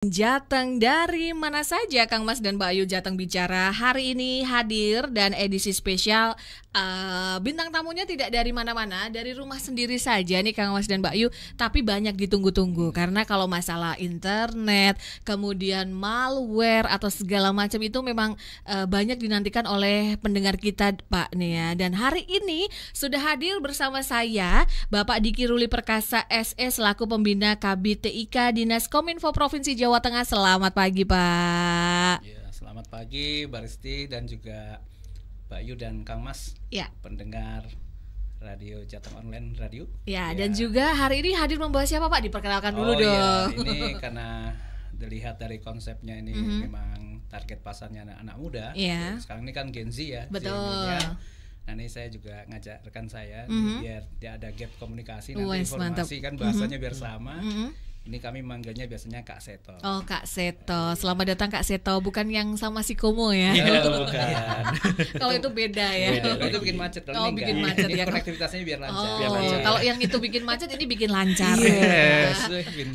Jateng dari mana saja Kang Mas dan Mbak Ayu Jateng Bicara hari ini hadir dan edisi spesial bintang tamunya tidak dari mana-mana, dari rumah sendiri saja nih Kang Mas dan Mbak Ayu, tapi banyak ditunggu-tunggu karena kalau masalah internet, kemudian malware atau segala macam itu memang banyak dinantikan oleh pendengar kita Pak nih ya. Dan hari ini sudah hadir bersama saya Bapak Diki Ruli Perkasa SE selaku pembina Kabid TIK Dinas Kominfo Provinsi Jawa Tengah. Selamat pagi Pak. Ya, selamat pagi Baristi dan juga Mbak Yu dan Kang Mas. Ya. Pendengar Radio Jateng Online Radio. Ya, dan juga hari ini hadir membawa siapa Pak? Diperkenalkan dulu dong. Ya, ini karena dilihat dari konsepnya ini memang target pasarnya anak-anak muda. Ya. Sekarang ini kan Gen Z ya. Betul. Nah ini saya juga ngajak rekan saya biar dia ada gap komunikasi nanti informasi kan bahasanya biar sama. Ini kami manggilnya biasanya Kak Seto. Oh Kak Seto, selamat datang Kak Seto. Bukan yang sama si Komo ya? Bukan. Kalau itu beda ya. Itu bikin macet. Kalau ini bikin macet ini ya. konektivitasnya biar lancar. Kalau yang itu bikin macet, ini bikin lancar. Yes.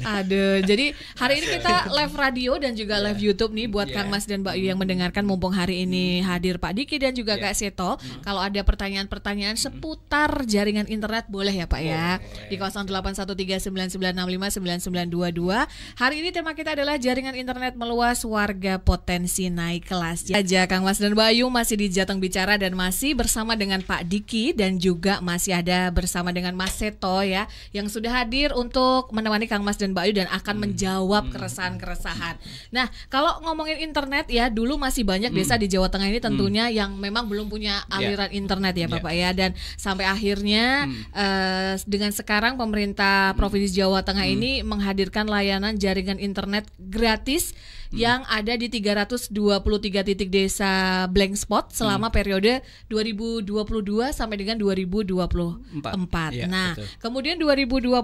Aduh, jadi hari ini kita live radio dan juga live YouTube nih buat Kang Mas dan Mbak Yu yang mendengarkan. Mumpung hari ini hadir Pak Diki dan juga Kak Seto. Kalau ada pertanyaan-pertanyaan seputar jaringan internet boleh ya Pak ya. Di 081399659922. Hari ini tema kita adalah jaringan internet meluas, warga potensi naik kelas. Aja Kang Mas dan Mbak Ayu masih di Jateng Bicara dan masih bersama dengan Pak Diki dan juga masih ada bersama dengan Mas Seto ya, yang sudah hadir untuk menemani Kang Mas dan Mbak Ayu dan akan menjawab keresahan-keresahan. Nah, kalau ngomongin internet ya, dulu masih banyak desa di Jawa Tengah ini tentunya yang memang belum punya aliran internet ya Bapak ya, dan sampai akhirnya dengan sekarang pemerintah Provinsi Jawa Tengah ini menghadirkan layanan jaringan internet gratis yang ada di 323 titik desa blank spot selama periode 2022 sampai dengan 2024. Ya, nah, betul. Kemudian 2025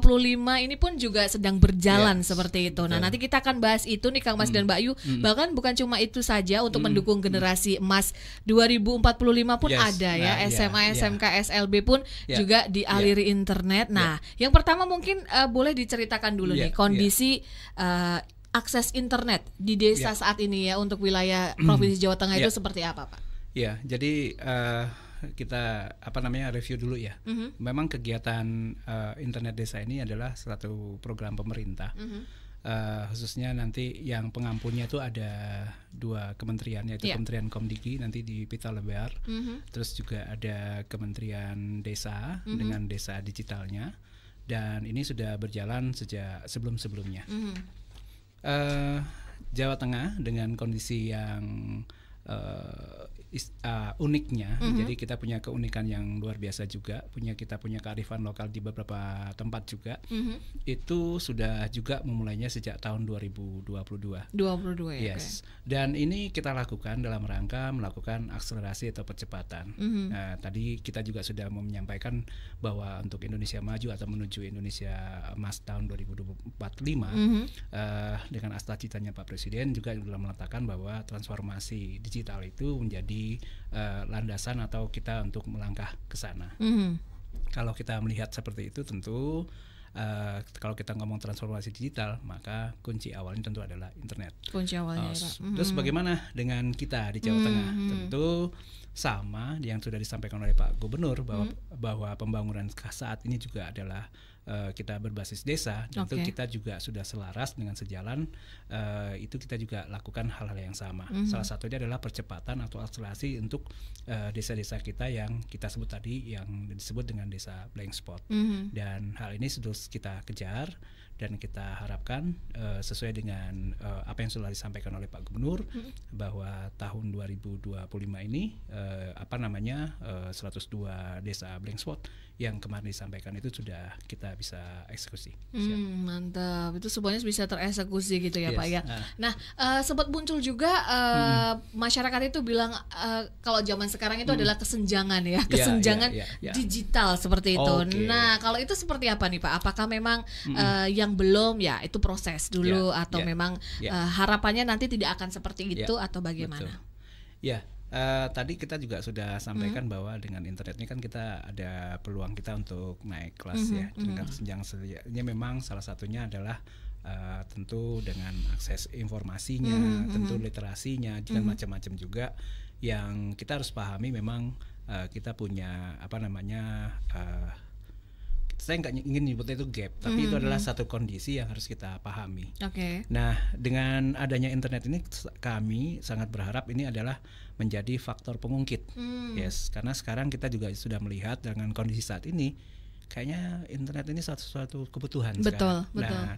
ini pun juga sedang berjalan seperti itu. Nah, nanti kita akan bahas itu nih Kang Mas dan Mbak Ayu. Bahkan bukan cuma itu saja untuk mendukung generasi emas 2045 pun ada ya. SMA, SMK, SLB pun juga dialiri internet. Nah, yang pertama mungkin boleh diceritakan dulu nih kondisi akses internet di desa saat ini ya untuk wilayah Provinsi Jawa Tengah itu seperti apa Pak? Ya, jadi kita review dulu ya. Memang kegiatan internet desa ini adalah suatu program pemerintah. Khususnya nanti yang pengampunnya itu ada 2 kementerian, yaitu Kementerian Komdiki nanti di Pitalebar, terus juga ada Kementerian Desa dengan desa digitalnya, dan ini sudah berjalan sejak sebelum-sebelumnya. Jawa Tengah dengan kondisi yang uniknya, jadi kita punya keunikan yang luar biasa juga, kita punya kearifan lokal di beberapa tempat juga. Itu sudah juga memulainya sejak tahun 2022 ya. Yes. Dan ini kita lakukan dalam rangka melakukan akselerasi atau percepatan. Nah, tadi kita juga sudah menyampaikan bahwa untuk Indonesia Maju atau menuju Indonesia Emas tahun 2045 dengan cita-citanya Pak Presiden juga sudah meletakkan bahwa transformasi digital itu menjadi landasan atau kita untuk melangkah ke sana. Kalau kita melihat seperti itu tentu kalau kita ngomong transformasi digital maka kunci awalnya tentu adalah internet. Kunci awalnya Terus bagaimana dengan kita di Jawa Tengah? Tentu sama yang sudah disampaikan oleh Pak Gubernur bahwa pembangunan saat ini juga adalah kita berbasis desa, tentu kita juga sudah selaras dengan sejalan itu kita juga lakukan hal-hal yang sama. Salah satunya adalah percepatan atau akselerasi untuk desa-desa kita yang kita sebut tadi yang disebut dengan desa blank spot. Dan hal ini sudah kita kejar dan kita harapkan sesuai dengan apa yang sudah disampaikan oleh Pak Gubernur bahwa tahun 2025 ini 102 desa blank spot yang kemarin disampaikan itu sudah kita bisa eksekusi. Mantap, itu semuanya bisa tereksekusi gitu ya Pak ya. Nah, sempat muncul juga masyarakat itu bilang kalau zaman sekarang itu adalah kesenjangan ya, kesenjangan digital seperti itu. Nah, kalau itu seperti apa nih Pak? Apakah memang yang belum ya itu proses dulu atau memang harapannya nanti tidak akan seperti itu atau bagaimana? Ya. Tadi kita juga sudah sampaikan bahwa dengan internet ini kan kita ada peluang kita untuk naik kelas ya. Dengan kesenjangan ini memang salah satunya adalah tentu dengan akses informasinya, tentu literasinya, dan macam-macam juga yang kita harus pahami. Memang kita punya saya nggak ingin nyebutnya itu gap, tapi itu adalah satu kondisi yang harus kita pahami. Nah, dengan adanya internet ini kami sangat berharap ini adalah menjadi faktor pengungkit. Yes, karena sekarang kita juga sudah melihat dengan kondisi saat ini kayaknya internet ini suatu kebutuhan sekarang. Nah,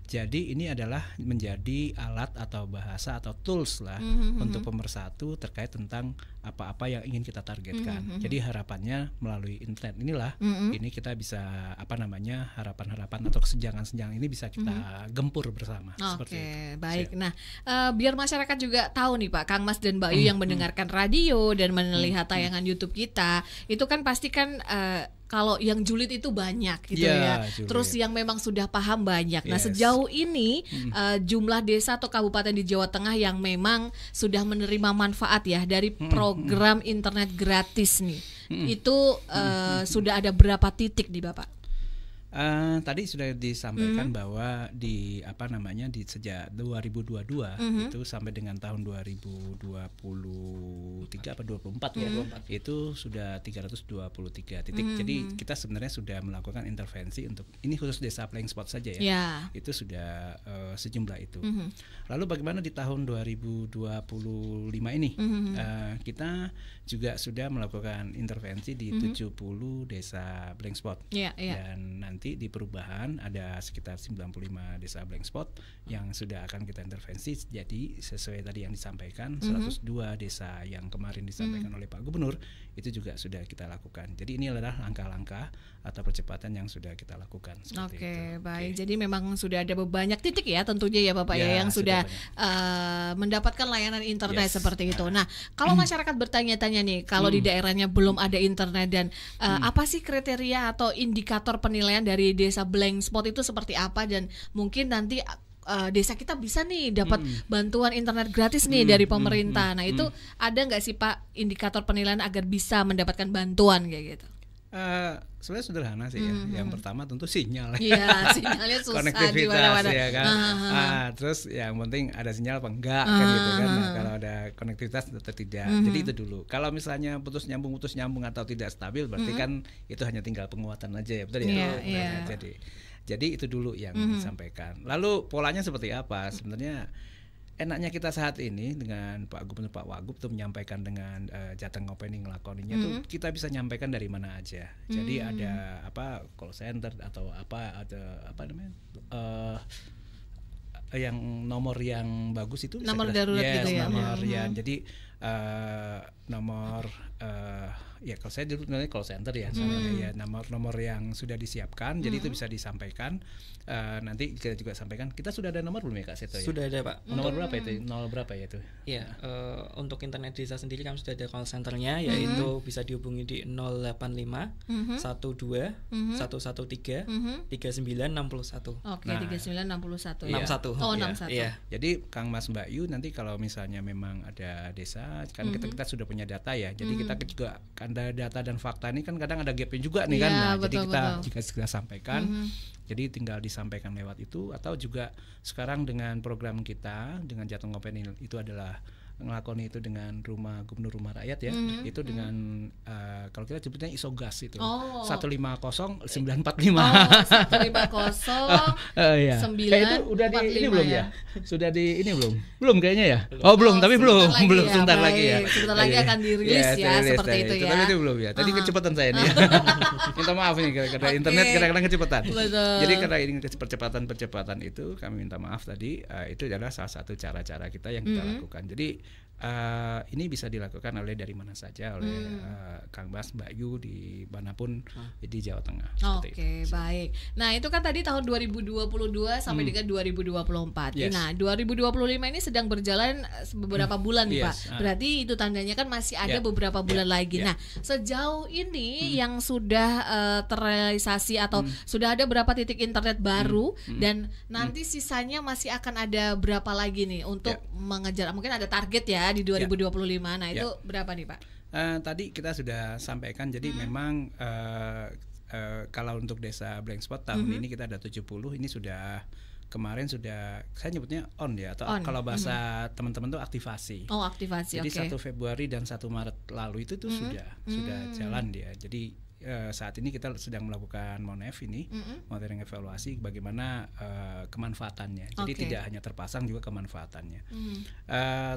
jadi ini adalah menjadi alat atau bahasa atau tools lah untuk pemersatu terkait tentang apa-apa yang ingin kita targetkan. Jadi harapannya melalui internet inilah ini kita bisa harapan-harapan atau kesenjangan-kesenjangan ini bisa kita gempur bersama. Oke, baik. Nah, biar masyarakat juga tahu nih Pak, Kang Mas dan Mbak Yu yang mendengarkan radio dan melihat tayangan YouTube kita, itu kan pasti kan kalau yang julid itu banyak gitu ya. Terus yang memang sudah paham banyak. Nah, sejauh ini jumlah desa atau kabupaten di Jawa Tengah yang memang sudah menerima manfaat ya dari program internet gratis nih. Itu sudah ada berapa titik nih Bapak? Tadi sudah disampaikan bahwa di sejak 2022 itu sampai dengan tahun 2023 apa 24 ya, itu sudah 323 titik. Jadi kita sebenarnya sudah melakukan intervensi untuk ini khusus desa Playing Spot saja ya. Itu sudah sejumlah itu. Lalu bagaimana di tahun 2025 ini? Kita juga sudah melakukan intervensi di 70 desa Blank Spot. Dan nanti di perubahan ada sekitar 95 desa blank spot yang sudah akan kita intervensi. Jadi sesuai tadi yang disampaikan 102 desa yang kemarin disampaikan oleh Pak Gubernur itu juga sudah kita lakukan. Jadi ini adalah langkah-langkah atau percepatan yang sudah kita lakukan. Baik. Jadi memang sudah ada banyak titik ya tentunya ya Bapak ya yang sudah mendapatkan layanan internet seperti itu. Nah, kalau masyarakat bertanya-tanya nih, kalau di daerahnya belum ada internet dan apa sih kriteria atau indikator penilaian dari desa blank spot itu seperti apa, dan mungkin nanti desa kita bisa nih dapat bantuan internet gratis nih dari pemerintah. Nah, itu ada nggak sih Pak indikator penilaian agar bisa mendapatkan bantuan kayak gitu? Sebenarnya sederhana sih ya. Yang pertama tentu sinyal. Iya, sinyalnya susah konektivitas ya kan. Terus yang penting ada sinyal apa enggak kan gitu kan. Nah, kalau ada konektivitas atau tidak. Jadi itu dulu. Kalau misalnya putus nyambung atau tidak stabil, berarti kan itu hanya tinggal penguatan aja ya, betul ya. Jadi itu dulu yang disampaikan. Lalu polanya seperti apa? Sebenarnya enaknya kita saat ini dengan Pak Gubernur, Pak Wagub tuh menyampaikan dengan Jateng Opening ngelakoninya tuh kita bisa nyampaikan dari mana aja. Jadi ada call center atau ada yang nomor yang bagus itu nomor darurat gitu ya. Nomor jadi nomor kalau saya dulu namanya call center ya, nomor yang sudah disiapkan. Jadi itu bisa disampaikan. Nanti kita juga sampaikan. Kita sudah ada nomor belum ya Kak Seto ya? Sudah ada Pak. Nomor berapa itu? 0 berapa ya itu? Iya, untuk internet desa sendiri kami sudah ada call centernya, yaitu bisa dihubungi di 085 12 113 3961. Oke, 3961 ya. 61. Oh, 61. Iya. Jadi Kang Mas Mbak Yu, nanti kalau misalnya memang ada desa kan kita sudah punya data ya. Jadi kita juga ada data dan fakta ini kan kadang ada gapnya juga nih kan. Nah, jadi kita jika segera sampaikan. Jadi tinggal disampaikan lewat itu, atau juga sekarang dengan program kita dengan Jateng Opening itu adalah ngelakoni itu dengan rumah Gubernur Rumah Rakyat ya. Itu dengan kalau kita sebutnya isogas itu. 150 945. 150 iya. 9 itu udah di ini belum ya? Sudah di ini belum? Belum kayaknya ya? Belum, tapi belum sebentar lagi ya. Sebentar lagi akan dirilis seperti itu ya. Tapi itu belum ya. Tadi kecepatan saya nih. Minta maaf nih karena internet kadang-kadang kecepatan. Jadi karena ini percepatan itu kami minta maaf tadi. Itu adalah salah satu cara-cara kita yang kita lakukan. Jadi ini bisa dilakukan dari mana saja oleh Kang Bas, Mbak Yu di manapun di Jawa Tengah. Oke, baik. Nah, itu kan tadi tahun 2022 sampai dengan 2024. Nah, 2025 ini sedang berjalan beberapa bulan nih Pak. Berarti itu tandanya kan masih ada beberapa bulan lagi. Nah, sejauh ini yang sudah terrealisasi atau sudah ada berapa titik internet baru dan nanti sisanya masih akan ada berapa lagi nih untuk mengejar, mungkin ada target ya di 2025. Nah, itu berapa nih Pak? Tadi kita sudah sampaikan. Jadi memang kalau untuk desa blank spot tahun ini kita ada 70. Ini sudah kemarin sudah, saya nyebutnya on ya, atau kalau bahasa teman-teman tuh aktivasi. Oh, aktivasi. Jadi 1 Februari dan 1 Maret lalu itu tuh sudah jalan dia. Jadi saat ini kita sedang melakukan monitoring evaluasi bagaimana kemanfaatannya. Jadi tidak hanya terpasang, juga kemanfaatannya.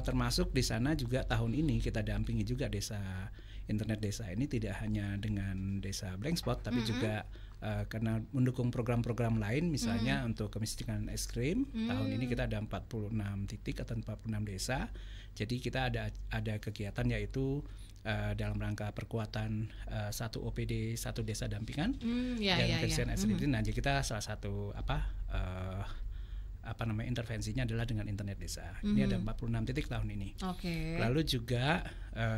Termasuk di sana juga tahun ini kita dampingi juga internet desa ini tidak hanya dengan desa blank spot, tapi juga karena mendukung program-program lain, misalnya untuk kemiskinan ekstrim. Tahun ini kita ada 46 titik atau 46 desa. Jadi kita ada kegiatan yaitu dalam rangka perkuatan 1 OPD 1 desa dampingan dan kemiskinan ekstrim. Nah, jadi kita salah satu intervensinya adalah dengan internet desa. Ini ada 46 titik tahun ini. Lalu juga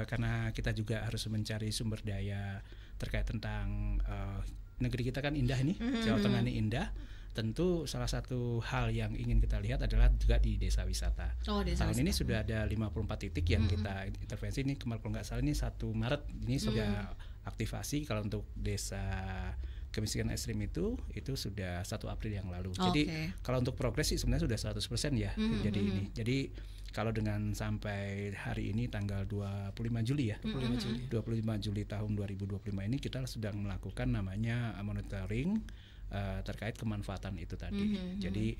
karena kita juga harus mencari sumber daya terkait tentang negeri kita kan indah ini, Jawa Tengah ini indah. Tentu salah satu hal yang ingin kita lihat adalah juga di desa wisata. Tahun ini sudah ada 54 titik yang kita intervensi. Ini kalau nggak salah ini 1 Maret ini sudah aktivasi. Kalau untuk desa kemiskinan ekstrim itu sudah 1 April yang lalu. Jadi kalau untuk progres sih sebenarnya sudah 100% ya. Jadi kalau dengan sampai hari ini tanggal 25 Juli ya. 25 Juli tahun 2025 ini kita sedang melakukan namanya monitoring terkait kemanfaatan itu tadi. Jadi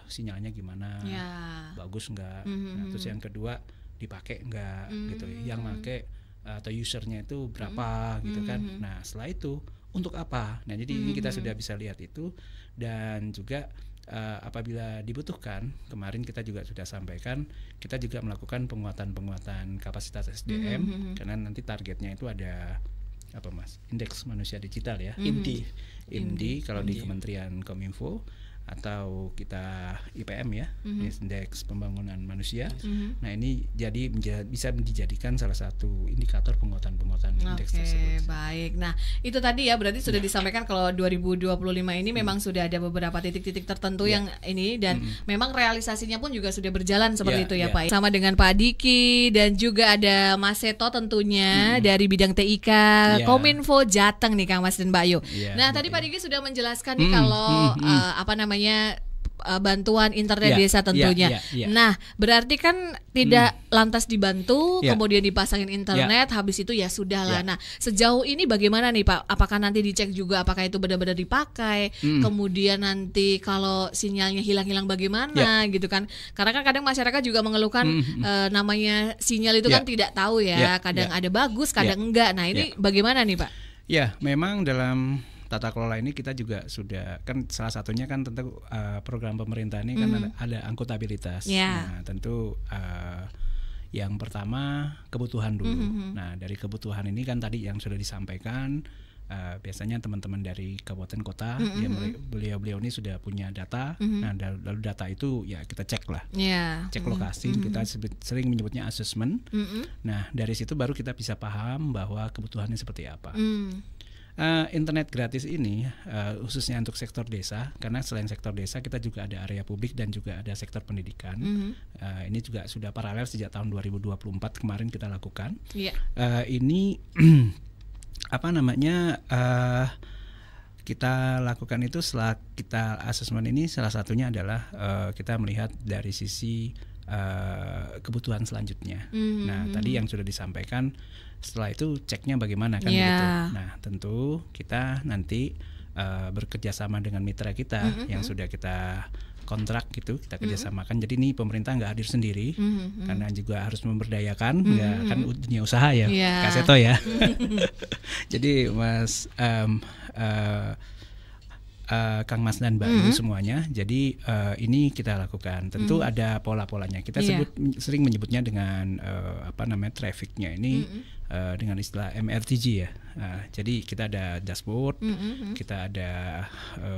sinyalnya gimana? Bagus enggak? Nah, terus yang kedua dipakai enggak gitu. Yang pakai atau usernya itu berapa gitu kan. Nah, setelah itu untuk apa? Nah, jadi ini kita sudah bisa lihat itu. Dan juga apabila dibutuhkan, kemarin kita juga sudah sampaikan, kita juga melakukan penguatan kapasitas SDM karena nanti targetnya itu ada Indeks Manusia Digital ya, IMDI kalau di Kementerian Kominfo, atau kita IPM ya, Indeks Pembangunan Manusia. Nah, ini jadi bisa dijadikan salah satu indikator penguatan indeks tersebut. Baik. Nah, itu tadi ya berarti sudah disampaikan kalau 2025 ini memang sudah ada beberapa titik-titik tertentu yang ini, dan memang realisasinya pun juga sudah berjalan seperti itu ya Pak. Sama dengan Pak Diki dan juga ada Mas Seto tentunya dari bidang TIK Kominfo Jateng nih Kang Mas dan Mbak Ayu. Nah, tadi Pak Diki sudah menjelaskan nih kalau bantuan internet desa tentunya. Nah, berarti kan tidak lantas dibantu, kemudian dipasangin internet, habis itu ya sudahlah. Nah, sejauh ini bagaimana nih Pak? Apakah nanti dicek juga apakah itu benar-benar dipakai? Kemudian nanti kalau sinyalnya hilang-hilang bagaimana gitu kan? Karena kan kadang masyarakat juga mengeluhkan namanya sinyal itu kan tidak tahu ya. Kadang ada bagus, kadang enggak. Nah, ini bagaimana nih Pak? Ya, memang dalam tata kelola ini kita juga sudah kan salah satunya kan tentu program pemerintah ini kan ada akuntabilitas. Nah, tentu yang pertama kebutuhan dulu. Nah, dari kebutuhan ini kan tadi yang sudah disampaikan, biasanya teman-teman dari kabupaten kota, beliau ini sudah punya data. Nah, lalu data itu ya kita cek lah, cek lokasi. Kita sering menyebutnya assessment. Nah, dari situ baru kita bisa paham bahwa kebutuhannya seperti apa. Internet gratis ini khususnya untuk sektor desa, karena selain sektor desa kita juga ada area publik dan juga ada sektor pendidikan. Ini juga sudah paralel sejak tahun 2024 kemarin kita lakukan. Ini kita lakukan itu setelah kita asesmen ini, salah satunya adalah kita melihat dari sisi kebutuhan selanjutnya. Nah, tadi yang sudah disampaikan, setelah itu ceknya bagaimana kan begitu. Nah, tentu kita nanti bekerja sama dengan mitra kita yang sudah kita kontrak gitu, kita kerjasamakan. Jadi ini pemerintah nggak hadir sendiri, karena juga harus memberdayakan, nggak kan dunia usaha ya, Kak Seto ya. Jadi Mas Kang Mas dan Mbak Ayu semuanya. Jadi ini kita lakukan. Tentu ada pola-polanya. Kita sering menyebutnya dengan trafficnya ini dengan istilah MRTG ya. Jadi kita ada dashboard, kita ada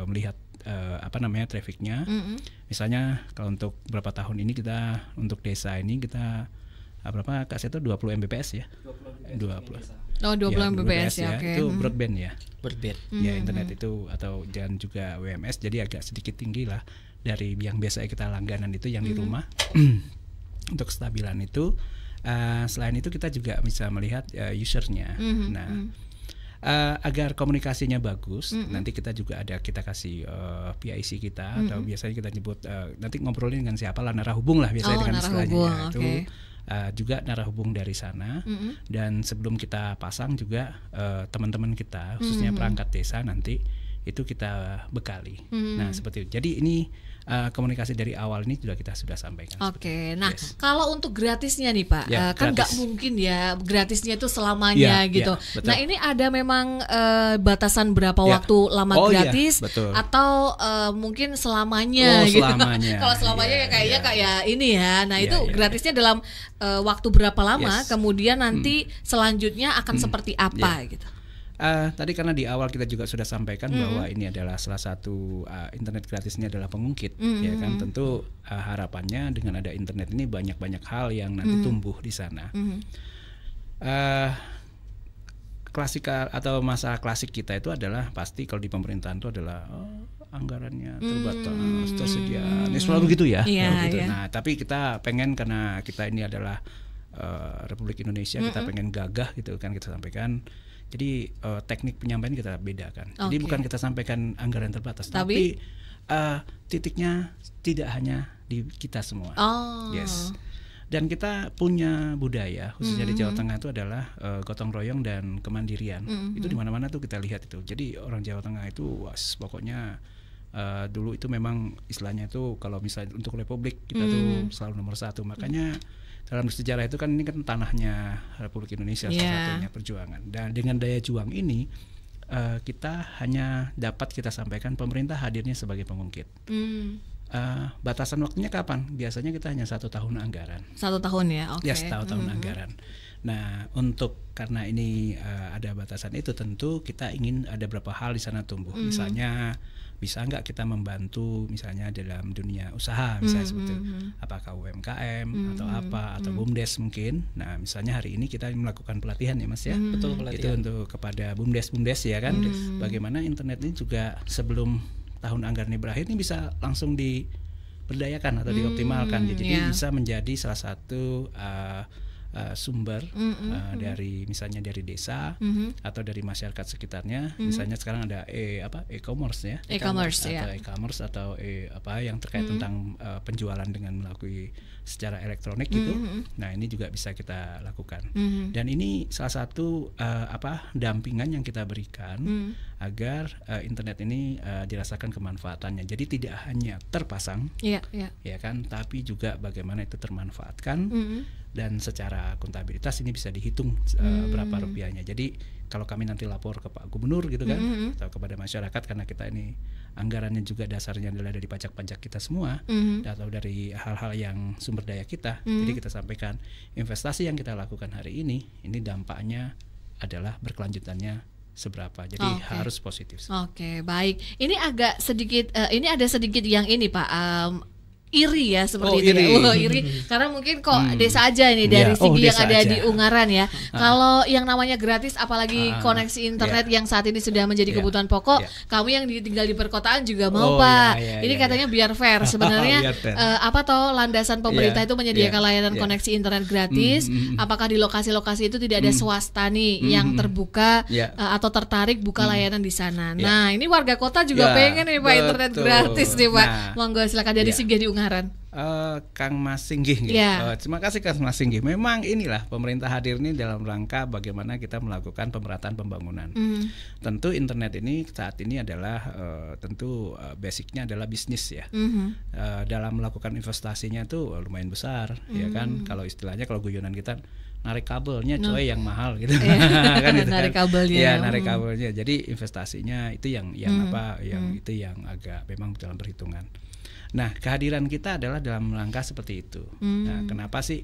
melihat trafficnya. Misalnya kalau untuk beberapa tahun ini kita untuk desa ini kita berapa Kak Seto, 20 Mbps ya? 20. Oh, 20 Mbps ya, oke. Itu broadband ya. Broadband. Ya, internet itu atau dan juga WMS, jadi agak sedikit tinggi lah dari yang biasa kita langganan itu yang di rumah. Untuk kestabilan itu selain itu kita juga bisa melihat usernya. Nah, agar komunikasinya bagus, nanti kita juga kita kasih PIC kita atau biasanya kita nyebut nanti ngobrolin dengan siapa lah, narahubung lah biasanya dengan istilahnya itu. Juga narahubung dari sana, dan sebelum kita pasang juga teman-teman kita khususnya perangkat desa nanti itu kita bekali. Nah seperti itu. Jadi ini komunikasi dari awal ini sudah sampaikan. Oke, nah kalau untuk gratisnya nih Pak, kan nggak mungkin ya gratisnya itu selamanya gitu. Nah ini ada memang batasan berapa waktu lama gratis atau mungkin selamanya gitu. Kalau selamanya kayaknya kayak ini ya. Nah itu gratisnya dalam waktu berapa lama, kemudian nanti selanjutnya akan seperti apa gitu. Tadi karena di awal kita juga sudah sampaikan bahwa ini adalah salah satu internet gratisnya adalah pengungkit, ya kan. Tentu harapannya dengan ada internet ini banyak hal yang nanti tumbuh di sana. Klasikal atau masa klasik kita itu adalah pasti kalau di pemerintahan itu adalah anggarannya terbatas, tersediaan, selalu begitu ya. Nah tapi kita pengen, karena kita ini adalah Republik Indonesia, kita pengen gagah gitu kan, kita sampaikan. Jadi teknik penyampaian kita bedakan. Jadi bukan kita sampaikan anggaran terbatas, tapi titiknya tidak hanya di kita semua. Dan kita punya budaya khususnya di Jawa Tengah itu adalah gotong royong dan kemandirian. Itu di mana-mana tuh kita lihat itu. Jadi orang Jawa Tengah itu pokoknya dulu itu memang istilahnya itu kalau misalnya untuk Republik kita tuh selalu nomor 1. Makanya dalam sejarah itu kan ini kan tanahnya Republik Indonesia salah satunya perjuangan. Dan dengan daya juang ini kita hanya dapat kita sampaikan pemerintah hadirnya sebagai pengungkit. Batasan waktunya kapan? Biasanya kita hanya 1 tahun anggaran. 1 tahun ya, oke. Ya, 1 tahun anggaran. Nah, karena ini ada batasan itu, tentu kita ingin ada beberapa hal di sana tumbuh. Misalnya bisa nggak kita membantu misalnya dalam dunia usaha, misalnya seperti apakah UMKM atau BUMDes mungkin. Nah misalnya hari ini kita melakukan pelatihan ya Mas ya, betul, pelatihan. Itu untuk kepada BUMDes ya kan, bagaimana internet ini juga sebelum tahun anggaran ini berakhir ini bisa langsung diberdayakan atau dioptimalkan, jadi bisa menjadi salah satu sumber dari misalnya dari desa atau dari masyarakat sekitarnya. Misalnya sekarang ada e-commerce ya, e-commerce atau yang terkait tentang penjualan dengan melalui secara elektronik gitu. Nah ini juga bisa kita lakukan. Dan ini salah satu dampingan yang kita berikan agar internet ini dirasakan kemanfaatannya. Jadi tidak hanya terpasang, ya kan, tapi juga bagaimana itu termanfaatkan. Dan secara akuntabilitas ini bisa dihitung berapa rupiahnya. Jadi kalau kami nanti lapor ke Pak Gubernur gitu kan, atau kepada masyarakat, karena kita ini anggarannya juga dasarnya adalah dari pajak-pajak kita semua, atau dari hal-hal yang sumber daya kita. Jadi kita sampaikan investasi yang kita lakukan hari ini dampaknya adalah berkelanjutannya seberapa. Jadi harus positif. Oke, baik. Ini agak sedikit ini ada sedikit yang ini Pak, iri ya seperti itu. Iri karena mungkin kok desa aja ini dari segi yang ada di Ungaran ya. Kalau yang namanya gratis, apalagi koneksi internet yang saat ini sudah menjadi kebutuhan pokok, kamu yang tinggal di perkotaan juga mau Pak. Ini katanya biar fair sebenarnya. Landasan pemerintah itu menyediakan layanan koneksi internet gratis. Apakah di lokasi-lokasi itu tidak ada swasta nih yang terbuka atau tertarik buka layanan di sana? Nah ini warga kota juga pengen nih Pak internet gratis nih Pak. Monggo silakan dari Singgih di Ungaran. Kang Mas Singgih. Terima kasih Kang Mas Singgih. Memang inilah pemerintah hadir ini dalam rangka bagaimana kita melakukan pemerataan pembangunan. Tentu internet ini saat ini adalah tentu basicnya adalah bisnis ya. Dalam melakukan investasinya itu lumayan besar ya kan. Kalau istilahnya kalau guyonan kita narik kabelnya coy yang mahal gitu. Kan gitu narik kabelnya. Ya, narik kabelnya. Jadi investasinya itu yang itu yang agak memang dalam perhitungan. Nah, kehadiran kita adalah dalam rangka seperti itu. Nah, kenapa sih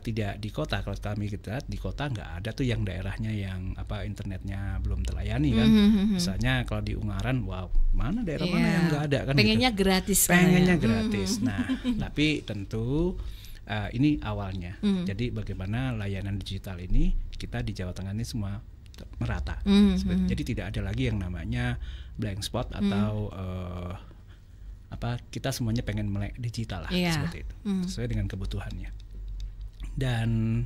tidak di kota? Kalau kami kita di kota nggak ada tuh yang daerahnya yang internetnya belum terlayani kan. Misalnya kalau di Ungaran, mana daerah mana yang nggak ada kan? Pengennya gitu. Gratis. Pengennya gratis. Nah, tapi tentu ini awalnya. Jadi bagaimana layanan digital ini kita di Jawa Tengah ini semua merata. Jadi tidak ada lagi yang namanya blank spot atau kita semuanya pengen melek digital lah seperti itu, sesuai dengan kebutuhannya. Dan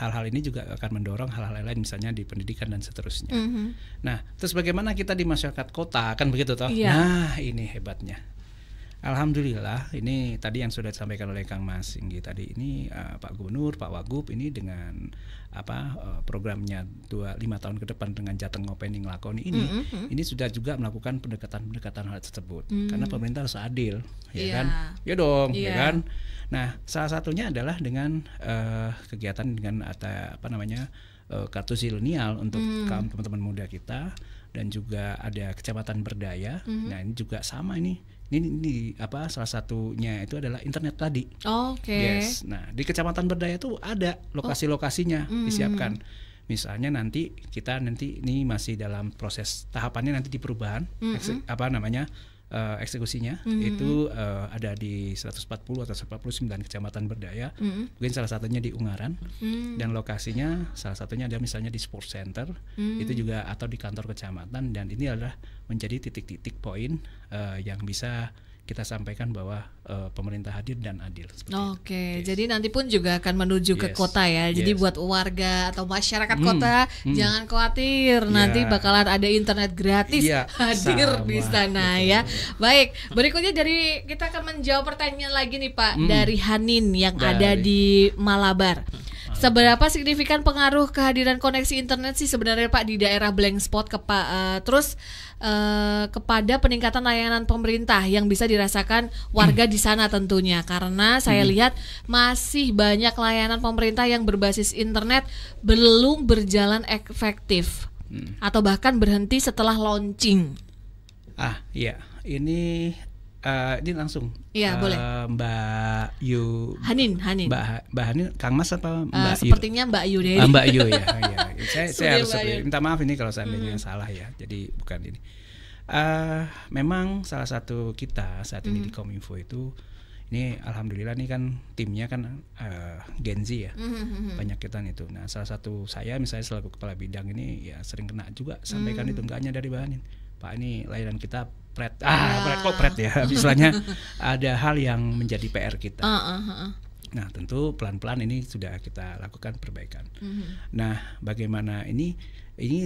hal-hal ini juga akan mendorong hal-hal lain, misalnya di pendidikan dan seterusnya. Nah, terus bagaimana kita di masyarakat kota, kan begitu toh? Iya. Nah, ini hebatnya. Alhamdulillah, ini tadi yang sudah disampaikan oleh Kang Mas Singgi tadi, ini Pak Gubernur, Pak Wagub ini dengan programnya 5 tahun ke depan dengan Jateng Opening Lakoni ini sudah juga melakukan pendekatan hal tersebut. Karena pemerintah harus adil, ya kan? Ya dong, ya kan? Nah, salah satunya adalah dengan kegiatan dengan kartu zilenial untuk kaum teman-teman muda kita, dan juga ada Kecamatan Berdaya. Nah, ini juga sama ini. Ini salah satunya itu adalah internet tadi. Oke. Yes. Nah, di Kecamatan Berdaya itu ada lokasi-lokasinya disiapkan. Misalnya nanti ini masih dalam proses tahapannya, nanti di perubahan eksekusinya itu ada di 140 atau 149 Kecamatan Berdaya. Mungkin salah satunya di Ungaran, dan lokasinya salah satunya ada misalnya di Sports Center, itu juga, atau di kantor kecamatan, dan ini adalah menjadi titik-titik poin yang bisa kita sampaikan bahwa pemerintah hadir dan adil. Oke, jadi nanti pun juga akan menuju ke kota ya. Jadi buat warga atau masyarakat kota jangan khawatir, nanti bakalan ada internet gratis hadir di sana ya. Baik, berikutnya kita akan menjawab pertanyaan lagi nih Pak dari Hanin yang ada di Malabar. Seberapa signifikan pengaruh kehadiran koneksi internet sih sebenarnya Pak di daerah blank spot kepada peningkatan layanan pemerintah yang bisa dirasakan warga di sana tentunya, karena saya lihat masih banyak layanan pemerintah yang berbasis internet belum berjalan efektif atau bahkan berhenti setelah launching. Iya, ini langsung. Iya, boleh. Mbak Yu. Hanin. Mbak Hanin, Kang Mas apa Mbak Yu? Sepertinya Mbak Yu deh. Mbak Yu ya. Saya harus minta maaf ini kalau seandainya salah ya. Jadi bukan ini. Memang salah satu kita saat ini di Kominfo itu, ini alhamdulillah nih kan timnya kan Gen Z ya. Banyak kita itu. Nah, salah satu saya misalnya selaku kepala bidang ini ya sering kena juga sampaikan itu, enggak hanya dari Mbak Hanin. Pak, ini layanan kita pret ya. Misalnya ada hal yang menjadi PR kita. Nah, tentu pelan-pelan ini sudah kita lakukan perbaikan. Nah, bagaimana ini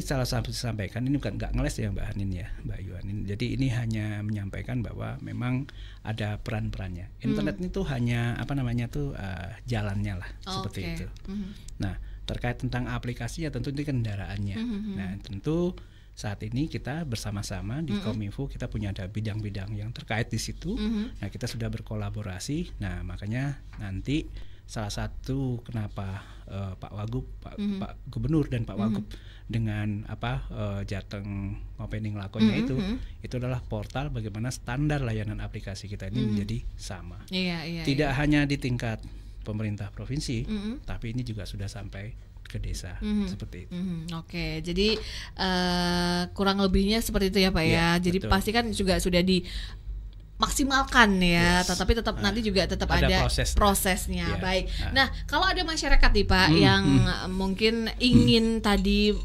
salah satu disampaikan, ini bukan nggak ngeles ya Mbak Hanin ya, Mbak Yu Hanin. Jadi ini hanya menyampaikan bahwa memang ada peran-perannya. Internet itu hanya jalannya lah, seperti itu. Nah, terkait tentang aplikasinya tentu ini kendaraannya. Nah, tentu saat ini kita bersama-sama di Kominfo kita punya ada bidang-bidang yang terkait di situ. Nah, kita sudah berkolaborasi. Nah, makanya nanti salah satu kenapa Pak Wagub, Pak Gubernur dan Pak Wagub dengan Jateng Opening Lakonya itu adalah portal bagaimana standar layanan aplikasi kita ini menjadi sama. Tidak hanya di tingkat pemerintah provinsi, tapi ini juga sudah sampai ke desa, seperti itu. Oke, jadi kurang lebihnya seperti itu ya Pak ya. Jadi betul. Pasti kan juga sudah dimaksimalkan ya, tetapi tetap nanti juga tetap ada prosesnya. Baik. Nah, kalau ada masyarakat nih Pak yang mungkin ingin tadi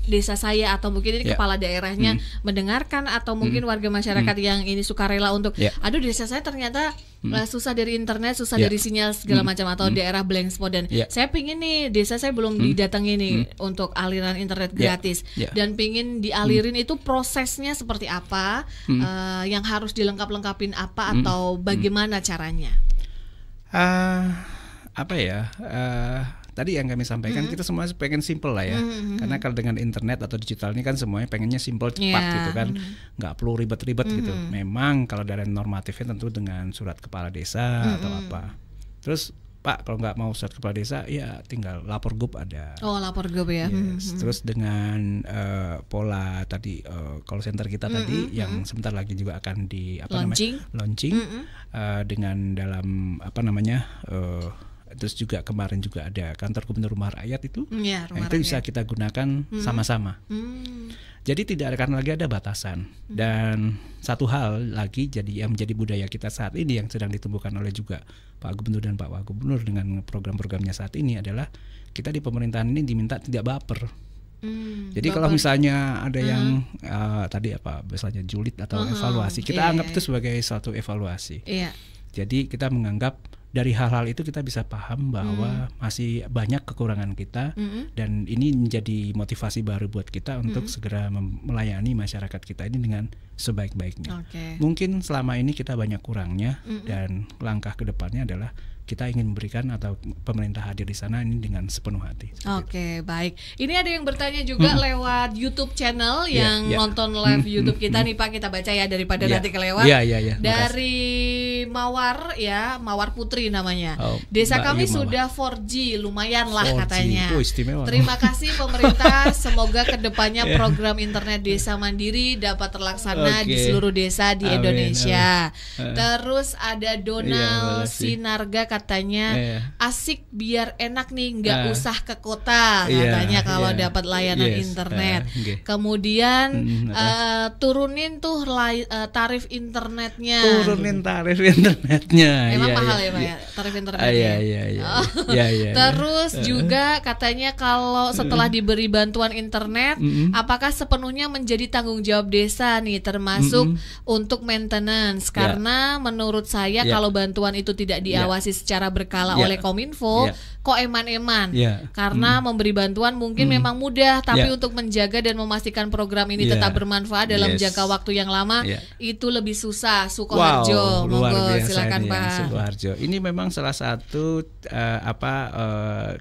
desa saya atau mungkin ini kepala daerahnya mendengarkan, atau mungkin warga masyarakat yang ini sukarela untuk aduh desa saya ternyata susah dari internet, susah dari sinyal segala macam, atau daerah blank spot, dan saya pingin nih desa saya belum didatangi nih untuk aliran internet gratis dan pingin dialirin, itu prosesnya seperti apa, yang harus dilengkap-lengkapin apa, atau bagaimana caranya? Tadi yang kami sampaikan, kita semua pengen simple lah ya, karena kalau dengan internet atau digital ini kan semuanya pengennya simple, cepat gitu kan, nggak perlu ribet-ribet gitu. Memang kalau dari normatifnya tentu dengan surat kepala desa atau apa. Terus Pak, kalau nggak mau surat kepala desa ya tinggal lapor GUP ada. Lapor GUP ya. Terus dengan pola tadi call center kita tadi yang sebentar lagi juga akan di launching dengan dalam terus juga kemarin juga ada kantor gubernur rumah rakyat itu, itu bisa kita gunakan sama-sama. Jadi tidak akan lagi ada batasan. Dan satu hal lagi yang menjadi budaya kita saat ini yang sedang ditumbuhkan oleh juga Pak Gubernur dan Pak Wakgubernur dengan program-programnya saat ini adalah kita di pemerintahan ini diminta tidak baper. Jadi kalau misalnya ada yang tadi misalnya julid atau evaluasi, kita anggap itu sebagai suatu evaluasi. Jadi kita menganggap dari hal-hal itu kita bisa paham bahwa masih banyak kekurangan kita, dan ini menjadi motivasi baru buat kita untuk segera melayani masyarakat kita ini dengan sebaik-baiknya. Mungkin selama ini kita banyak kurangnya, dan langkah ke depannya adalah kita ingin memberikan atau pemerintah hadir di sana ini dengan sepenuh hati. Baik. Ini ada yang bertanya juga lewat YouTube channel yang nonton live YouTube kita nih Pak, kita baca ya daripada nanti kelewat. Dari Mawar ya, Mawar Putri namanya. Desa kami sudah 4G, lumayan lah 4G, katanya. Terima kasih pemerintah, semoga kedepannya program internet desa mandiri dapat terlaksana di seluruh desa di Indonesia. Terus ada Donald Sinarga katanya asik biar enak nih, nggak usah ke kota katanya kalau dapat layanan internet. Kemudian turunin tuh tarif internetnya. Emang mahal ya Pak ya tarif internetnya. Terus juga katanya kalau setelah diberi bantuan internet, apakah sepenuhnya menjadi tanggung jawab desa nih, termasuk untuk maintenance? Karena menurut saya kalau bantuan itu tidak diawasi secara berkala oleh Kominfo, kok eman-eman. Karena memberi bantuan mungkin memang mudah, tapi untuk menjaga dan memastikan program ini tetap bermanfaat dalam jangka waktu yang lama itu lebih susah. Sukoharjo, monggo silakan Pak. Sukoharjo. Ini memang salah satu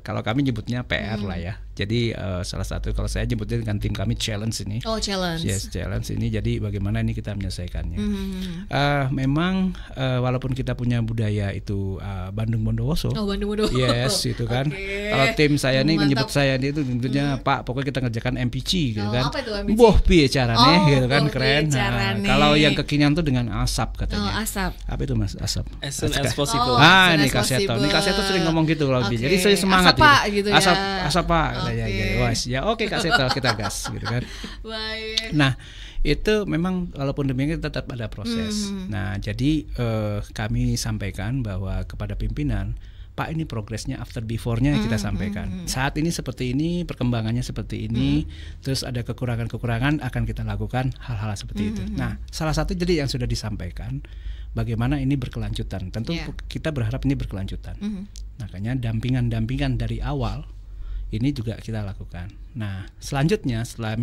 kalau kami nyebutnya PR lah ya. Jadi salah satu, kalau saya nyebutnya dengan tim kami challenge ini. Challenge. Yes, challenge ini. Jadi bagaimana ini kita menyelesaikannya. Memang walaupun kita punya budaya itu Bandung Bondowoso. Bandung Bondowoso. Yes, itu kan. Kalau tim saya nih menyebut saya ini itu tentunya Pak, pokoknya kita ngerjakan MPC gitu kan. Apa itu MPC? Boh, piye carane gitu kan, keren. Kalau yang kekinian tuh dengan asap katanya. Asap. Apa itu Mas, asap? As soon as possible. Ini Kaseto. Ini Kaseto sering ngomong gitu loh. Jadi saya semangat asap, Pak, gitu ya. Asap Pak. Oke Kaseto, kita gas gitu kan. Baik. Nah, itu memang walaupun demikian tetap ada proses. Nah, jadi kami sampaikan bahwa kepada pimpinan, Pak, ini progresnya after before-nya kita sampaikan. Saat ini seperti ini, perkembangannya seperti ini, terus ada kekurangan-kekurangan akan kita lakukan hal-hal seperti itu. Nah, salah satu jadi yang sudah disampaikan, bagaimana ini berkelanjutan. Tentu kita berharap ini berkelanjutan. Makanya dampingan dari awal ini juga kita lakukan. Nah, selanjutnya setelah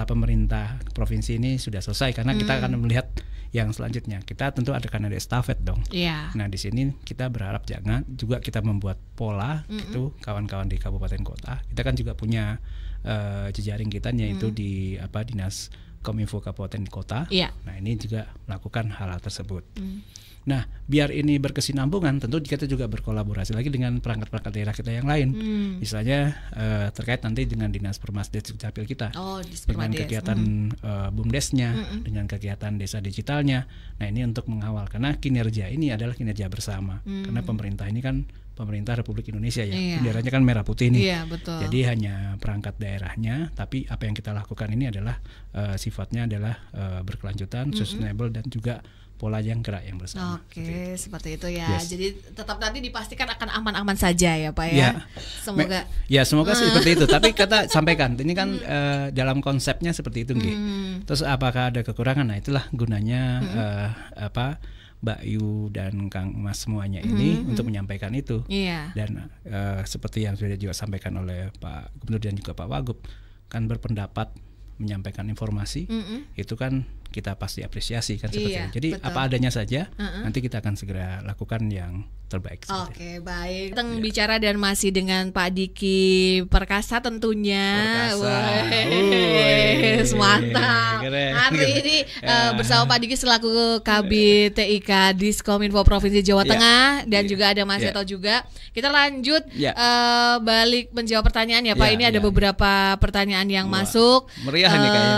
pemerintah provinsi ini sudah selesai, karena kita akan melihat yang selanjutnya. Kita tentu akan ada estafet dong. Nah, di sini kita berharap juga kita membuat pola gitu, kawan-kawan di kabupaten kota. Kita kan juga punya jejaring kita yaitu di Dinas Kominfo Kabupaten Kota. Nah, ini juga melakukan hal-hal tersebut. Nah, biar ini berkesinambungan, tentu kita juga berkolaborasi lagi dengan perangkat-perangkat daerah kita yang lain. Misalnya terkait nanti dengan Dinas Permasdes Dukcapil kita, dengan kegiatan BUMDesnya, dengan kegiatan desa digitalnya. Nah, ini untuk mengawal, karena kinerja ini adalah kinerja bersama. Karena pemerintah ini kan pemerintah Republik Indonesia ya, benderanya kan merah putih nih. Jadi hanya perangkat daerahnya, tapi apa yang kita lakukan ini adalah sifatnya adalah berkelanjutan, sustainable, dan juga pola yang gerak yang bersama. Seperti itu ya. Jadi tetap nanti dipastikan akan aman-aman saja ya Pak ya. Semoga. Semoga sih seperti itu. Tapi kita sampaikan ini kan dalam konsepnya seperti itu, Terus apakah ada kekurangan? Nah, itulah gunanya Mbak Yu dan Kang Mas semuanya ini untuk menyampaikan itu. Dan seperti yang sudah juga sampaikan oleh Pak Gubernur dan juga Pak Wagub, kan berpendapat menyampaikan informasi itu kan kita pasti apresiasi kan seperti itu. Jadi apa adanya saja, nanti kita akan segera lakukan yang terbaik. Baik. Kita bicara dan masih dengan Pak Diki Perkasa tentunya. Mantap. Hari ini bersama Pak Diki selaku Kabid TIK Diskominfo Provinsi Jawa Tengah, dan juga ada Mas Seto juga. Kita lanjut balik menjawab pertanyaan ya Pak. Ini ada beberapa pertanyaan yang masuk. Meriah nih kayaknya.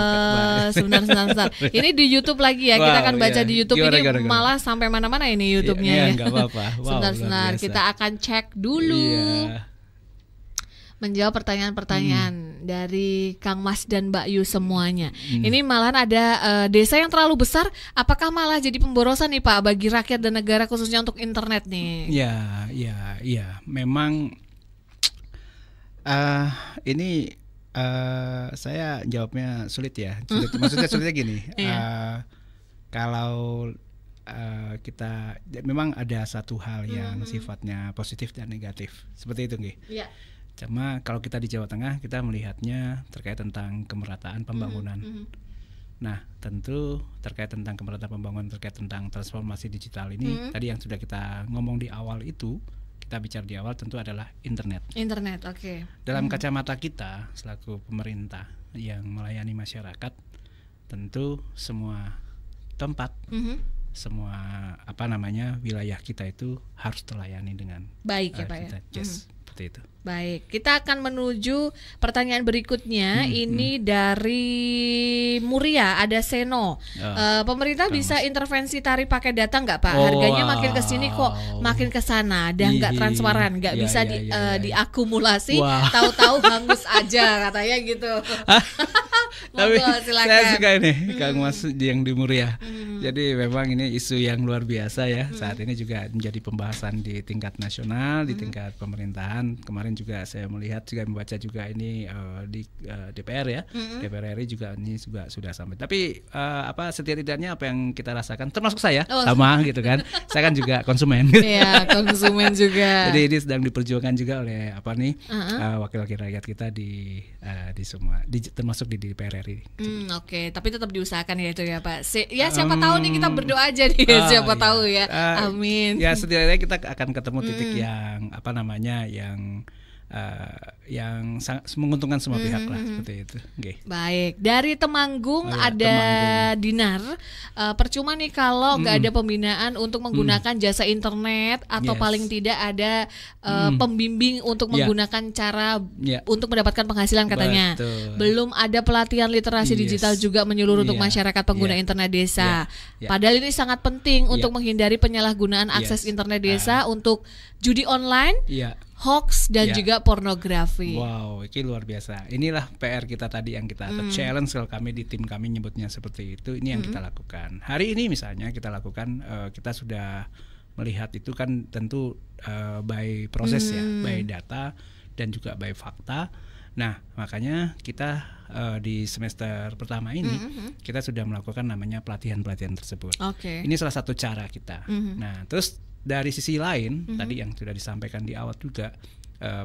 Sebentar. Ini di YouTube lagi ya. Kita akan baca di YouTube. Ini malah sampai mana-mana ini YouTube-nya. Enggak apa-apa. Sebentar, kita akan cek dulu. Menjawab pertanyaan-pertanyaan dari Kang Mas dan Mbak Yu semuanya. Ini malahan ada desa yang terlalu besar, apakah malah jadi pemborosan nih Pak bagi rakyat dan negara khususnya untuk internet nih? Ya. Memang ini saya jawabnya sulit ya. Maksudnya sulitnya gini. Kalau kita memang ada satu hal yang sifatnya positif dan negatif seperti itu nggih. Iya. Cuma kalau kita di Jawa Tengah kita melihatnya terkait tentang kemerataan pembangunan. Nah, tentu terkait tentang kemerataan pembangunan, terkait tentang transformasi digital ini tadi yang sudah kita ngomong di awal itu, kita bicara di awal tentu adalah internet. Internet, oke. Dalam kacamata kita selaku pemerintah yang melayani masyarakat, tentu semua tempat, semua wilayah kita itu harus terlayani dengan baik ya Pak ya. Seperti itu. Baik, kita akan menuju pertanyaan berikutnya. Ini dari Muria, ada Seno. Pemerintah bisa intervensi tarif pakai data nggak Pak? Harganya makin kesini kok makin kesana, dan nggak transparan, nggak bisa diakumulasi. Tahu-tahu hangus aja katanya gitu. Tapi silakan. Saya suka ini Kang Mas yang di Muria. Jadi memang ini isu yang luar biasa ya. Saat ini juga menjadi pembahasan di tingkat nasional, di tingkat pemerintahan. Kemarin juga saya melihat juga membaca juga ini di DPR ya. DPR RI juga ini juga sudah sampai. Tapi setidak-tidaknya apa yang kita rasakan termasuk saya sama gitu kan. Saya kan juga konsumen. Iya, konsumen juga. Jadi ini sedang diperjuangkan juga oleh wakil-wakil rakyat kita di semua termasuk di DPR RI. Oke, tapi tetap diusahakan ya itu ya Pak. Siapa tahu nih, kita berdoa aja nih. Siapa tahu ya. Amin. Ya setidaknya kita akan ketemu titik yang sangat menguntungkan semua pihak lah, seperti itu. Okay. Baik, dari Temanggung ada Dinar. Percuma nih kalau nggak ada pembinaan untuk menggunakan jasa internet atau paling tidak ada pembimbing untuk menggunakan cara untuk mendapatkan penghasilan katanya. Betul. Belum ada pelatihan literasi digital juga menyeluruh untuk masyarakat pengguna internet desa. Padahal ini sangat penting untuk menghindari penyalahgunaan akses internet desa untuk judi online, hoax dan juga pornografi. Wow, ini luar biasa. Inilah PR kita tadi yang kita atau challenge kalau kami di tim kami nyebutnya seperti itu. Ini yang kita lakukan. Hari ini misalnya kita lakukan, kita sudah melihat itu kan tentu by proses ya, by data dan juga by fakta. Nah, makanya kita di semester pertama ini kita sudah melakukan namanya pelatihan-pelatihan tersebut. Ini salah satu cara kita. Nah, terus dari sisi lain tadi yang sudah disampaikan di awal juga,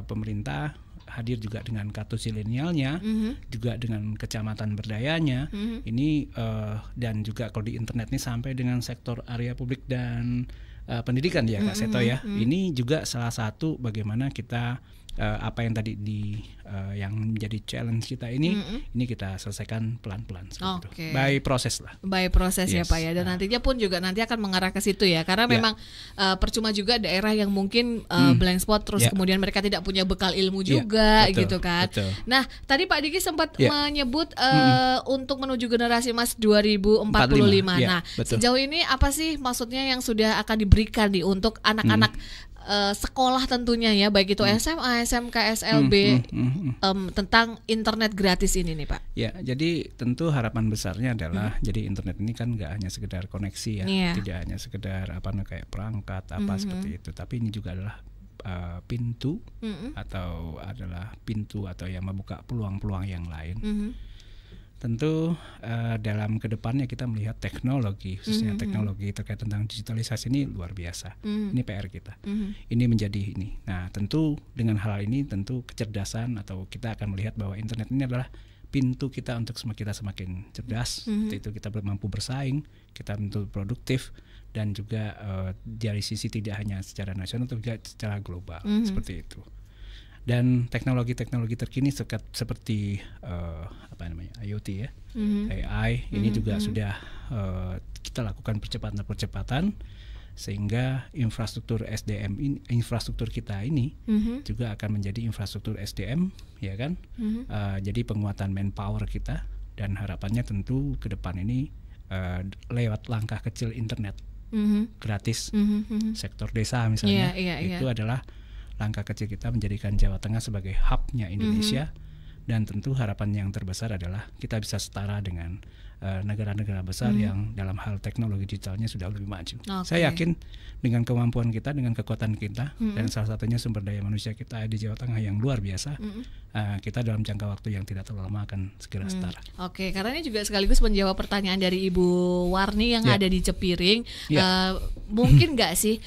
pemerintah hadir juga dengan kartu zilenialnya, juga dengan kecamatan berdayanya, ini dan juga kalau di internet ini sampai dengan sektor area publik dan pendidikan ya Kak Seto ya. Ini juga salah satu bagaimana kita apa yang tadi yang menjadi challenge kita ini kita selesaikan pelan-pelan seperti itu. By proses lah. By proses ya Pak ya. Dan nantinya pun juga nanti akan mengarah ke situ ya. Karena memang percuma juga daerah yang mungkin blank spot terus kemudian mereka tidak punya bekal ilmu juga gitu kan. Nah, tadi Pak Diki sempat menyebut untuk menuju generasi emas 2045. Nah, sejauh ini apa sih maksudnya yang sudah akan diberikan nih untuk anak-anak sekolah tentunya ya, baik itu SMA, SMK, SLB tentang internet gratis ini nih Pak? Ya, jadi tentu harapan besarnya adalah jadi internet ini kan nggak hanya sekedar koneksi ya, tidak hanya sekedar kayak perangkat seperti itu, tapi ini juga adalah pintu atau yang membuka peluang-peluang yang lain. Tentu dalam kedepannya kita melihat teknologi, khususnya teknologi terkait tentang digitalisasi ini luar biasa. Ini PR kita. Ini menjadi ini. Nah, tentu dengan hal ini tentu kecerdasan atau kita akan melihat bahwa internet ini adalah pintu kita untuk kita semakin cerdas. Itu kita mampu bersaing, kita tentu produktif dan juga dari sisi tidak hanya secara nasional tapi juga secara global seperti itu. Dan teknologi-teknologi terkini seperti IoT ya, AI ini juga sudah kita lakukan percepatan sehingga infrastruktur infrastruktur kita ini juga akan menjadi infrastruktur SDM ya kan. Jadi penguatan manpower kita dan harapannya tentu ke depan ini lewat langkah kecil internet gratis sektor desa misalnya itu adalah langkah kecil kita menjadikan Jawa Tengah sebagai hubnya Indonesia. Dan tentu harapan yang terbesar adalah kita bisa setara dengan negara-negara besar yang dalam hal teknologi digitalnya sudah lebih maju. Saya yakin dengan kemampuan kita, dengan kekuatan kita, dan salah satunya sumber daya manusia kita di Jawa Tengah yang luar biasa, kita dalam jangka waktu yang tidak terlalu lama akan segera setara. Oke, karena ini juga sekaligus menjawab pertanyaan dari Ibu Warni yang ada di Cepiring. Mungkin nggak sih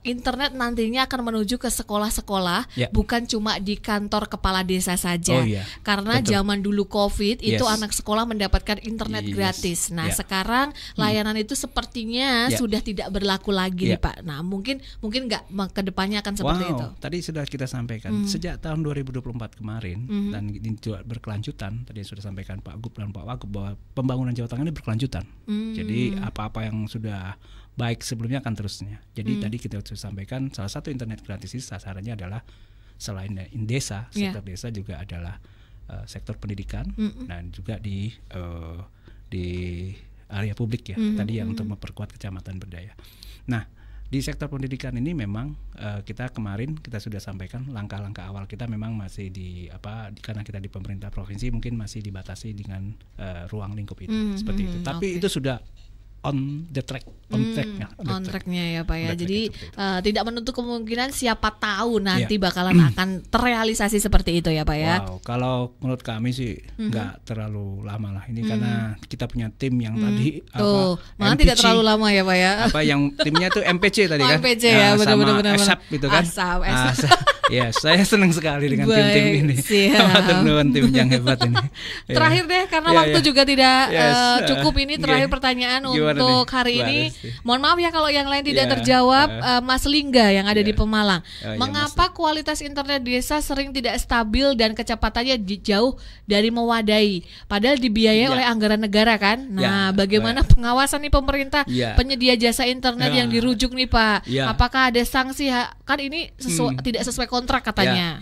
internet nantinya akan menuju ke sekolah-sekolah, bukan cuma di kantor kepala desa saja, karena zaman dulu COVID itu anak sekolah mendapatkan internet gratis. Nah sekarang layanan itu sepertinya sudah tidak berlaku lagi nih Pak. Nah mungkin nggak kedepannya akan seperti itu. Tadi sudah kita sampaikan sejak tahun 2024 kemarin dan ini juga berkelanjutan. Tadi sudah sampaikan Pak Gub dan Pak Wagub bahwa pembangunan Jawa Tengah ini berkelanjutan. Jadi apa-apa yang sudah baik sebelumnya akan terusnya. Jadi tadi kita sudah sampaikan salah satu internet gratis ini sasarannya adalah selain desa, sektor desa juga adalah sektor pendidikan dan juga di area publik ya. Tadi yang untuk memperkuat kecamatan berdaya. Nah, di sektor pendidikan ini memang kita kemarin kita sudah sampaikan langkah-langkah awal kita memang masih karena kita di pemerintah provinsi mungkin masih dibatasi dengan ruang lingkup itu seperti itu. Tapi itu sudah on tracknya ya Pak ya. Jadi tidak menutup kemungkinan siapa tahu nanti bakalan akan terrealisasi seperti itu ya Pak ya. Kalau menurut kami sih nggak terlalu lama lah ini karena kita punya tim yang tadi malah tidak terlalu lama ya Pak ya. Yang timnya tuh MPC tadi kan. MPC ya benar-benar. ASAP gitu kan. ASAP. Ya, saya senang sekali dengan tim-tim ini. Teman-teman tim yang hebat ini. Terakhir deh, karena waktu juga tidak cukup ini. Terakhir pertanyaan untuk hari ini. Mohon maaf ya kalau yang lain tidak terjawab. Mas Lingga yang ada di Pemalang. Mengapa kualitas internet desa sering tidak stabil dan kecepatannya jauh dari mewadai? Padahal dibiayai oleh anggaran negara kan. Nah, bagaimana pengawasan nih pemerintah penyedia jasa internet yang dirujuk nih Pak? Apakah ada sanksi? Kan ini tidak sesuai kontrak katanya.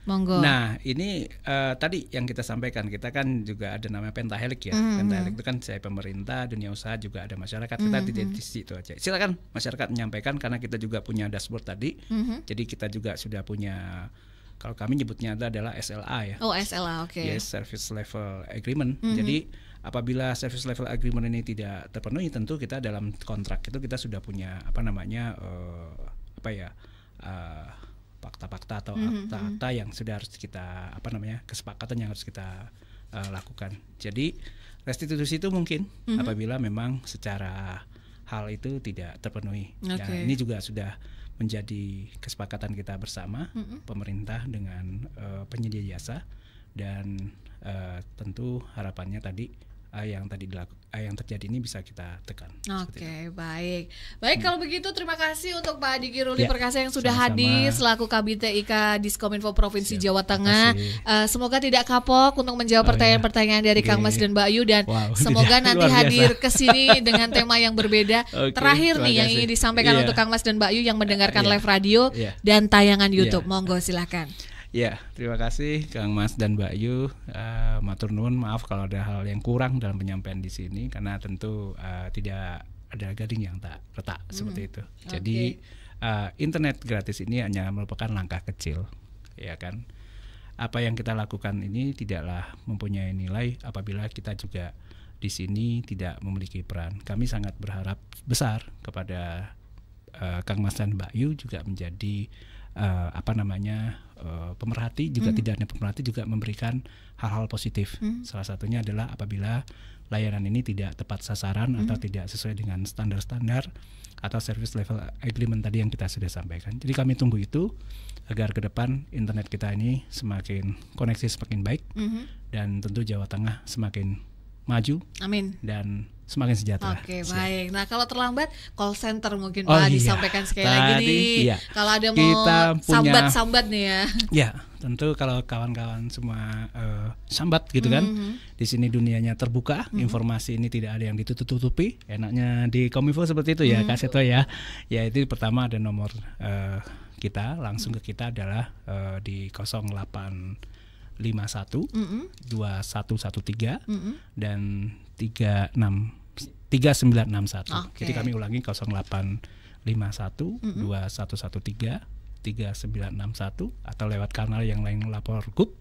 Monggo. Nah ini tadi yang kita sampaikan, kita kan juga ada namanya Pentahelix ya. Pentahelix itu kan saya pemerintah, dunia usaha juga ada masyarakat. Kita di situ aja. Silakan masyarakat menyampaikan karena kita juga punya dashboard tadi. Jadi kita juga sudah punya, kalau kami nyebutnya adalah SLA ya. Oh SLA, oke. Yes, Service Level Agreement. Jadi apabila Service Level Agreement ini tidak terpenuhi, tentu kita dalam kontrak itu kita sudah punya fakta-fakta atau akta-akta yang sudah harus kita kesepakatan yang harus kita lakukan. Jadi restitusi itu mungkin apabila memang secara hal itu tidak terpenuhi. Ya, ini juga sudah menjadi kesepakatan kita bersama pemerintah dengan penyedia jasa dan tentu harapannya tadi yang terjadi ini bisa kita tekan. Oke, baik. Kalau begitu terima kasih untuk Pak Diki Ruli Perkasa yang sudah hadir selaku Kabid TIK Diskominfo Provinsi Jawa Tengah. Semoga tidak kapok untuk menjawab pertanyaan-pertanyaan dari Kang Mas dan Mbak Ayu dan semoga nanti hadir ke sini dengan tema yang berbeda. Terakhir nih yang ingin disampaikan untuk Kang Mas dan Mbak Ayu yang mendengarkan live radio dan tayangan YouTube. Monggo silakan. Ya, terima kasih Kang Mas dan Mbak Yu. Matur nuwun, maaf kalau ada hal yang kurang dalam penyampaian di sini karena tentu tidak ada gading yang tak retak seperti itu. Jadi internet gratis ini hanya merupakan langkah kecil, ya kan. Apa yang kita lakukan ini tidaklah mempunyai nilai apabila kita juga di sini tidak memiliki peran. Kami sangat berharap besar kepada Kang Mas dan Mbak Yu juga menjadi pemerhati juga tidak hanya pemerhati juga memberikan hal-hal positif. Salah satunya adalah apabila layanan ini tidak tepat sasaran atau tidak sesuai dengan standar-standar atau service level agreement tadi yang kita sudah sampaikan. Jadi kami tunggu itu agar ke depan internet kita ini semakin koneksi semakin baik dan tentu Jawa Tengah semakin maju. Amin. Dan semakin sejahtera. Oke, baik. Nah, kalau terlambat call center mungkin Pak disampaikan sekali lagi nih. Kalau ada mau sambat-sambat nih ya. Ya, tentu kalau kawan-kawan semua sambat gitu kan. Di sini dunianya terbuka, informasi ini tidak ada yang ditutup-tutupi. Enaknya di Kominfo seperti itu ya, Kak Seto ya. Ya, itu pertama ada nomor kita, langsung ke kita adalah di 0851 2113 dan 3961. Jadi kami ulangi 0851 2113 3961 atau lewat kanal yang lain lapor GUP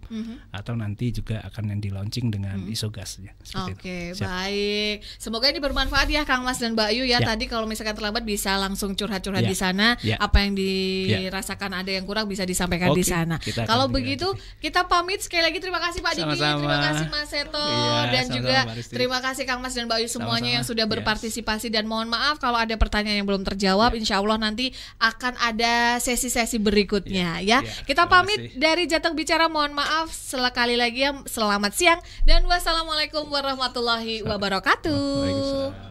atau nanti juga akan yang di launching dengan Isogasnya. Oke, baik. Semoga ini bermanfaat ya Kang Mas dan Mbak Ayu ya. Tadi kalau misalkan terlambat bisa langsung curhat-curhat di sana. Apa yang dirasakan ada yang kurang bisa disampaikan di sana. Kalau begitu kita pamit, sekali lagi terima kasih Pak Diki, terima kasih Mas Seto, dan juga terima kasih Kang Mas dan Mbak Ayu semuanya yang sudah berpartisipasi, dan mohon maaf kalau ada pertanyaan yang belum terjawab. Insya Allah nanti akan ada sesi-sesi berikutnya ya. Kita pamit dari Jateng Bicara, mohon maaf sekali lagi ya. Selamat siang dan wassalamualaikum warahmatullahi wabarakatuh.